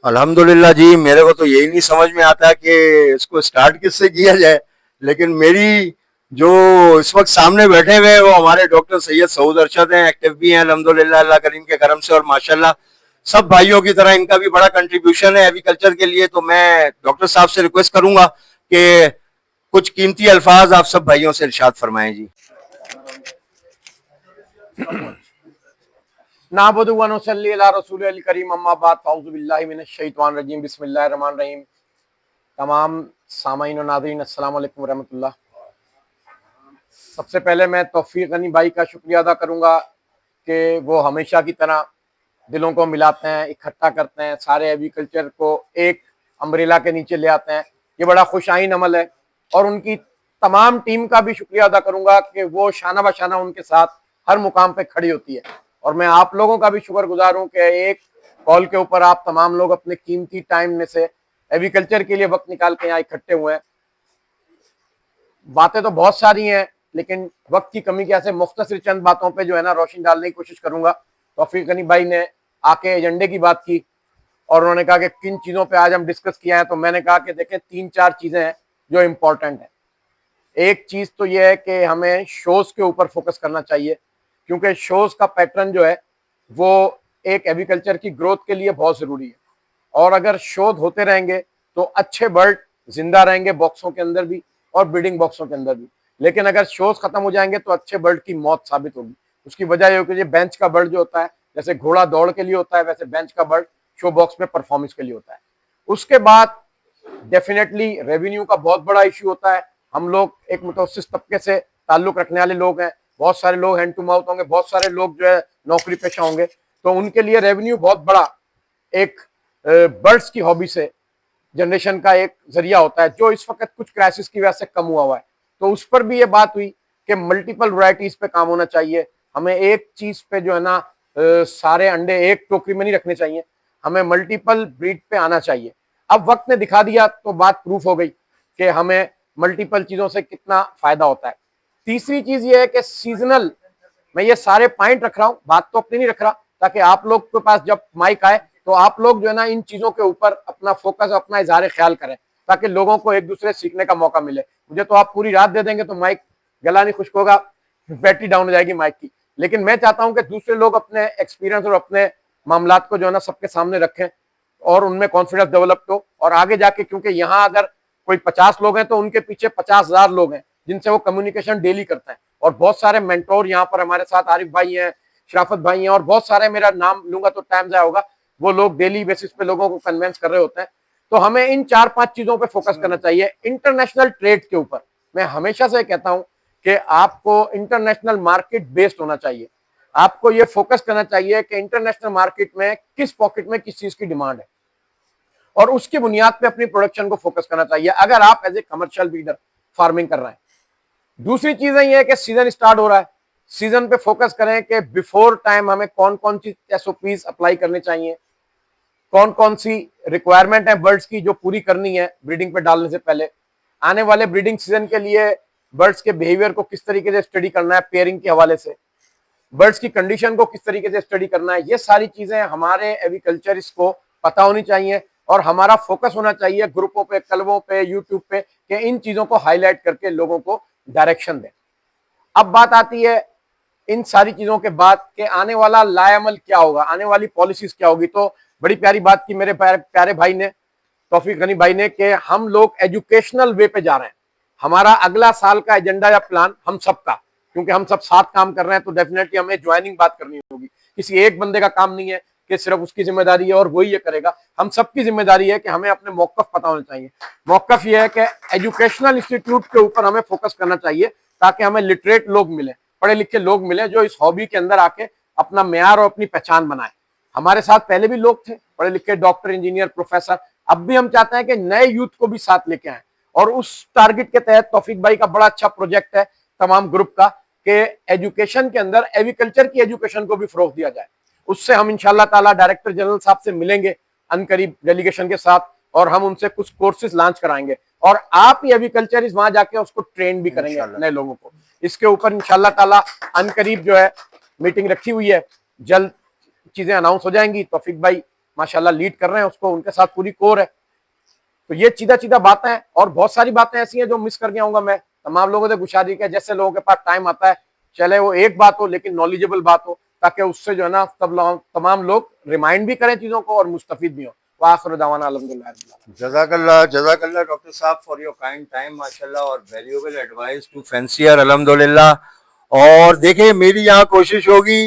अल्हम्दुलिल्लाह जी, मेरे को तो यही नहीं समझ में आता कि इसको स्टार्ट किससे किया जाए। लेकिन मेरी जो इस वक्त सामने बैठे हुए हैं वो हमारे डॉक्टर सैयद सऊद अरशद हैं, एक्टिव भी हैं अल्हम्दुलिल्लाह अल्लाह करीम के करम से, और माशाल्लाह सब भाइयों की तरह इनका भी बड़ा कंट्रीब्यूशन है एग्रीकल्चर के लिए। तो मैं डॉक्टर साहब से रिक्वेस्ट करूंगा कि कुछ कीमती अल्फाज आप सब भाइयों से इरशाद फरमाएं जी। नाबुदु व नुसल्ली अला रसूलिल करीम अम्मा बाद फ़अऊज़ु बिल्लाहि मिनश शैतानिर रजीम बिस्मिल्लाहिर रहमानिर रहीम। तमाम सामाईन और नाज़रीन अस्सलाम वालेकुम रहमतुल्लाह। सबसे पहले मैं तौफीक गनी भाई का शुक्रिया अदा करूंगा कि वो हमेशा की तरह दिलों को मिलाते हैं, इकट्ठा करते हैं, सारे एग्रीकल्चर को एक अम्ब्रेला के नीचे ले आते हैं। ये बड़ा खुशाइन अमल है। और उनकी तमाम टीम का भी शुक्रिया अदा करूंगा कि वो शाना बशाना उनके साथ हर मुकाम पे खड़ी होती है। और मैं आप लोगों का भी शुक्रगुजार हूं कि एक कॉल के ऊपर आप तमाम लोग अपने कीमती टाइम में से एग्रीकल्चर के लिए वक्त निकाल के यहाँ इकट्ठे हुए हैं। बातें तो बहुत सारी हैं, लेकिन वक्त की कमी की वजह से मुख्तसर चंद बातों पे जो है ना रोशनी डालने की कोशिश करूंगा। तौफीक गनी भाई ने आके एजेंडे की बात की और उन्होंने कहा कि किन चीजों पे आज हम डिस्कस किया है, तो मैंने कहा कि देखें 3-4 चीजें हैं जो इम्पोर्टेंट है। एक चीज तो यह है कि हमें शोज के ऊपर फोकस करना चाहिए, क्योंकि शोज का पैटर्न जो है वो एक एग्रीकल्चर की ग्रोथ के लिए बहुत जरूरी है। और अगर शोध होते रहेंगे तो अच्छे बर्ड जिंदा रहेंगे बॉक्सों के अंदर भी और ब्रीडिंग बॉक्सों के अंदर भी। लेकिन अगर शोज खत्म हो जाएंगे तो अच्छे बर्ड की मौत साबित होगी। उसकी वजह यह होगी, बेंच का बर्ड जो होता है, जैसे घोड़ा दौड़ के लिए होता है, वैसे बेंच का बर्ड शो बॉक्स में परफॉर्मेंस के लिए होता है। उसके बाद डेफिनेटली रेवेन्यू का बहुत बड़ा इश्यू होता है। हम लोग एक मुतवस्सित तबके से ताल्लुक रखने वाले लोग हैं, बहुत सारे लोग हैंड टू माउथ होंगे, बहुत सारे लोग जो है नौकरी पेशा होंगे, तो उनके लिए रेवेन्यू बहुत बड़ा एक बर्ड्स की हॉबी से जनरेशन का एक जरिया होता है, जो इस वक्त कुछ क्राइसिस की वजह से कम हुआ है। तो उस पर भी ये बात हुई कि मल्टीपल वैरायटीज पे काम होना चाहिए। हमें एक चीज पे जो है ना सारे अंडे एक टोकरी में नहीं रखने चाहिए, हमें मल्टीपल ब्रीड पे आना चाहिए। अब वक्त ने दिखा दिया तो बात प्रूफ हो गई कि हमें मल्टीपल चीजों से कितना फायदा होता है। तीसरी चीज ये है कि सीजनल, मैं ये सारे पॉइंट रख रहा हूं, बात तो अपनी नहीं रख रहा, ताकि आप लोग के पास जब माइक आए तो आप लोग जो है ना इन चीजों के ऊपर अपना फोकस, अपना इजहार ख्याल करें, ताकि लोगों को एक दूसरे सीखने का मौका मिले। मुझे तो आप पूरी रात दे देंगे तो माइक गला नहीं खुश्क होगा, बैटरी डाउन हो जाएगी माइक की। लेकिन मैं चाहता हूं कि दूसरे लोग अपने एक्सपीरियंस और अपने मामलात को जो है ना सबके सामने रखें और उनमें कॉन्फिडेंस डेवलप हो। और आगे जाके, क्योंकि यहाँ अगर कोई 50 लोग हैं तो उनके पीछे 50,000 लोग हैं जिनसे वो कम्युनिकेशन डेली करते हैं। और बहुत सारे मेंटोर यहाँ पर हमारे साथ आरिफ भाई हैं, शराफत भाई हैं, और बहुत सारे, मेरा नाम लूंगा तो टाइम जाया होगा, वो लोग डेली बेसिस पे लोगों को कन्वेंस कर रहे होते हैं। तो हमें इन 4-5 चीजों पे फोकस करना चाहिए। इंटरनेशनल ट्रेड के ऊपर मैं हमेशा से कहता हूं कि आपको इंटरनेशनल मार्केट बेस्ड होना चाहिए। आपको ये फोकस करना चाहिए कि इंटरनेशनल मार्केट में किस पॉकेट में किस चीज की डिमांड है, और उसकी बुनियाद पे अपनी प्रोडक्शन को फोकस करना चाहिए अगर आप as a commercial breeder farming कर रहे हैं। दूसरी चीजें ये है कि सीजन स्टार्ट हो रहा है, सीजन पे फोकस करें कि बिफोर टाइम हमें कौन कौन सी एसओपीज अप्लाई करनी चाहिए, कौन कौन सी रिक्वायरमेंट है बर्ड्स की जो पूरी करनी है ब्रीडिंग पे डालने से पहले। आने वाले ब्रीडिंग सीजन के लिए बर्ड्स के बिहेवियर को किस तरीके से स्टडी करना है, पेयरिंग के हवाले से बर्ड्स की कंडीशन को किस तरीके से स्टडी करना है, ये सारी चीजें हमारे एग्रीकल्चरिस्ट को पता होनी चाहिए। और हमारा फोकस होना चाहिए ग्रुपों पे, क्लबों पे, यूट्यूब पे, कि इन चीजों को हाईलाइट करके लोगों को डायरेक्शन दें। अब बात आती है इन सारी चीजों के बाद कि आने वाला लाएमल क्या होगा, आने वाली पॉलिसीज क्या होगी। तो बड़ी प्यारी बात की मेरे प्यारे भाई ने, तौफीक गनी भाई ने, कि हम लोग एजुकेशनल वे पे जा रहे हैं। हमारा अगला साल का एजेंडा या प्लान हम सबका, क्योंकि हम सब साथ काम कर रहे हैं, तो डेफिनेटली हमें ज्वाइनिंग बात करनी होगी। किसी एक बंदे का काम नहीं है कि सिर्फ उसकी जिम्मेदारी है और वही ये करेगा। हम सबकी जिम्मेदारी है कि हमें अपने मौकफ पता होना चाहिए। मौकफ ये है कि एजुकेशनल इंस्टीट्यूट के ऊपर हमें फोकस करना चाहिए, ताकि हमें लिटरेट लोग मिले, पढ़े लिखे लोग मिले, जो इस हॉबी के अंदर आके अपना मेयार और अपनी पहचान बनाए। हमारे साथ पहले भी लोग थे, पढ़े लिखे डॉक्टर, इंजीनियर, प्रोफेसर। अब भी हम चाहते हैं कि नए यूथ को भी साथ लेके आए, और उस टारगेट के तहत तौफीक भाई का बड़ा अच्छा प्रोजेक्ट है तमाम ग्रुप का, कि एजुकेशन के अंदर एग्रीकल्चर की एजुकेशन को भी फरोग दिया जाए। उससे हम इंशाल्लाह ताला डायरेक्टर जनरल साहब से मिलेंगे अनकरीब डेलीगेशन के साथ, और हम उनसे कुछ कोर्सेज लॉन्च कराएंगे, और आप ही एग्रीकल्चर वहां जाके उसको ट्रेन भी करेंगे नए लोगों को। इसके ऊपर इंशाल्लाह ताला अनकरीब जो है मीटिंग रखी हुई है, जल्द चीजें अनाउंस हो जाएंगी। तौफीक भाई माशाल्लाह लीड कर रहे हैं उसको, उनके साथ पूरी कोर है। तो ये सीधा सीधा बातें हैं, और बहुत सारी बातें ऐसी हैं जो मिस कर गया हूँ मैं। तमाम लोगों से गुजारिश है, जैसे लोगों के पास टाइम आता है, चले वो एक बात हो लेकिन नॉलेजेबल बात हो, ताकि उससे जो है ना तमाम लोग रिमाइंड भी करें चीजों को और मुस्तफिद भी हो। वाखिर दावाना अल्हम्दुलिल्लाह। जज़ाकल्लाह डॉक्टर साहब फॉर योर काइंड टाइम माशाल्लाह और वैल्यूएबल एडवाइस टू फैंसियर अल्हम्दुलिल्लाह। और देखिए मेरी यहाँ कोशिश होगी